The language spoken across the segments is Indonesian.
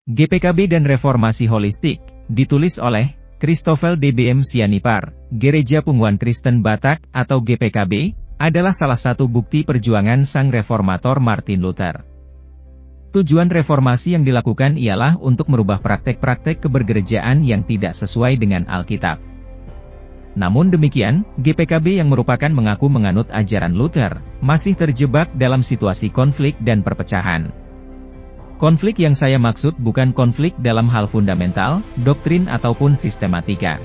GPKB dan Reformasi Holistik, ditulis oleh Christoffel DBM Sianipar. Gereja Punguan Kristen Batak atau GPKB adalah salah satu bukti perjuangan sang reformator Martin Luther. Tujuan reformasi yang dilakukan ialah untuk merubah praktek-praktek kebergerejaan yang tidak sesuai dengan Alkitab. Namun demikian, GPKB yang merupakan mengaku menganut ajaran Luther, masih terjebak dalam situasi konflik dan perpecahan. Konflik yang saya maksud bukan konflik dalam hal fundamental, doktrin ataupun sistematika.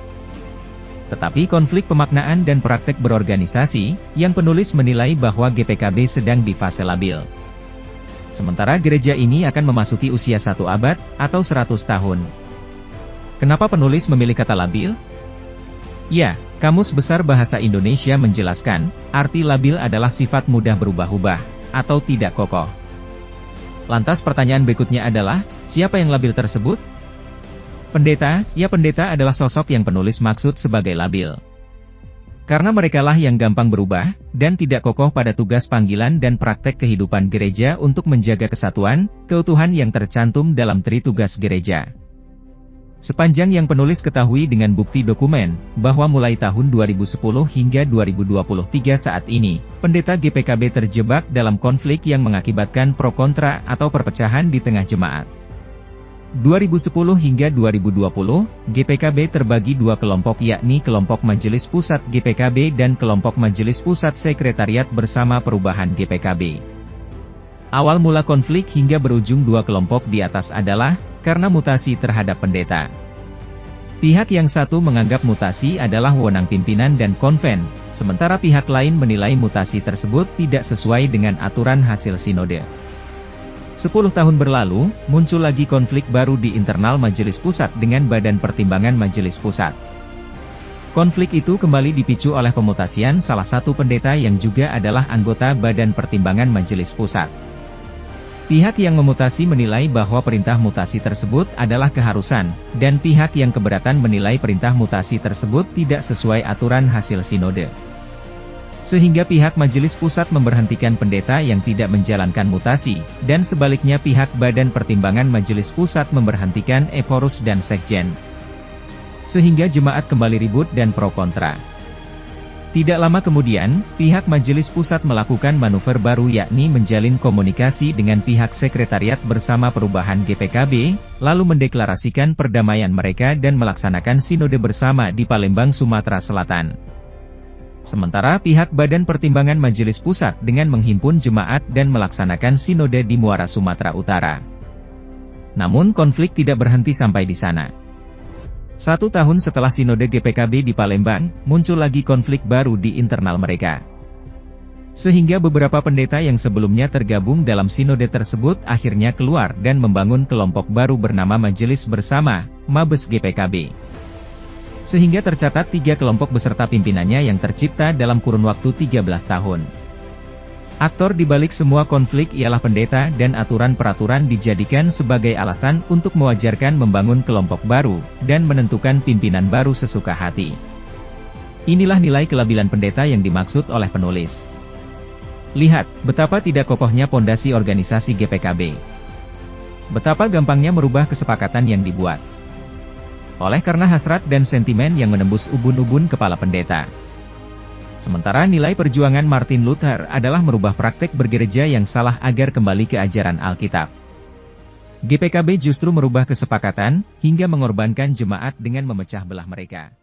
Tetapi konflik pemaknaan dan praktek berorganisasi, yang penulis menilai bahwa GPKB sedang di fase labil. Sementara gereja ini akan memasuki usia 1 abad, atau 100 tahun. Kenapa penulis memilih kata labil? Ya, Kamus Besar Bahasa Indonesia menjelaskan, arti labil adalah sifat mudah berubah-ubah, atau tidak kokoh. Lantas pertanyaan berikutnya adalah, siapa yang labil tersebut? Pendeta, ya pendeta adalah sosok yang penulis maksud sebagai labil. Karena merekalah yang gampang berubah, dan tidak kokoh pada tugas panggilan dan praktek kehidupan gereja untuk menjaga kesatuan, keutuhan yang tercantum dalam Tritugas Gereja. Sepanjang yang penulis ketahui dengan bukti dokumen, bahwa mulai tahun 2010 hingga 2023 saat ini, pendeta GPKB terjebak dalam konflik yang mengakibatkan pro kontra atau perpecahan di tengah jemaat. 2010 hingga 2020, GPKB terbagi dua kelompok yakni kelompok Majelis Pusat GPKB dan kelompok Majelis Pusat Sekretariat Bersama Perubahan GPKB. Awal mula konflik hingga berujung dua kelompok di atas adalah karena mutasi terhadap pendeta. Pihak yang satu menganggap mutasi adalah wewenang pimpinan dan konven, sementara pihak lain menilai mutasi tersebut tidak sesuai dengan aturan hasil sinode. 10 tahun berlalu, muncul lagi konflik baru di internal Majelis Pusat dengan Badan Pertimbangan Majelis Pusat. Konflik itu kembali dipicu oleh pemutasian salah satu pendeta yang juga adalah anggota Badan Pertimbangan Majelis Pusat. Pihak yang memutasi menilai bahwa perintah mutasi tersebut adalah keharusan, dan pihak yang keberatan menilai perintah mutasi tersebut tidak sesuai aturan hasil sinode. Sehingga pihak Majelis Pusat memberhentikan pendeta yang tidak menjalankan mutasi, dan sebaliknya pihak Badan Pertimbangan Majelis Pusat memberhentikan eporus dan sekjen. Sehingga jemaat kembali ribut dan pro kontra. Tidak lama kemudian, pihak Majelis Pusat melakukan manuver baru yakni menjalin komunikasi dengan pihak Sekretariat Bersama Perubahan GPKB, lalu mendeklarasikan perdamaian mereka dan melaksanakan sinode bersama di Palembang, Sumatera Selatan. Sementara pihak Badan Pertimbangan Majelis Pusat dengan menghimpun jemaat dan melaksanakan sinode di Muara Sumatera Utara. Namun konflik tidak berhenti sampai di sana. 1 tahun setelah sinode GPKB di Palembang, muncul lagi konflik baru di internal mereka. Sehingga beberapa pendeta yang sebelumnya tergabung dalam sinode tersebut akhirnya keluar dan membangun kelompok baru bernama Majelis Bersama, Mabes GPKB. Sehingga tercatat 3 kelompok beserta pimpinannya yang tercipta dalam kurun waktu 13 tahun. Aktor di balik semua konflik ialah pendeta dan aturan-peraturan dijadikan sebagai alasan untuk mewajarkan membangun kelompok baru, dan menentukan pimpinan baru sesuka hati. Inilah nilai kelabilan pendeta yang dimaksud oleh penulis. Lihat, betapa tidak kokohnya pondasi organisasi GPKB. Betapa gampangnya merubah kesepakatan yang dibuat. Oleh karena hasrat dan sentimen yang menembus ubun-ubun kepala pendeta. Sementara nilai perjuangan Martin Luther adalah merubah praktek bergereja yang salah agar kembali ke ajaran Alkitab. GPKB justru merubah kesepakatan, hingga mengorbankan jemaat dengan memecah belah mereka.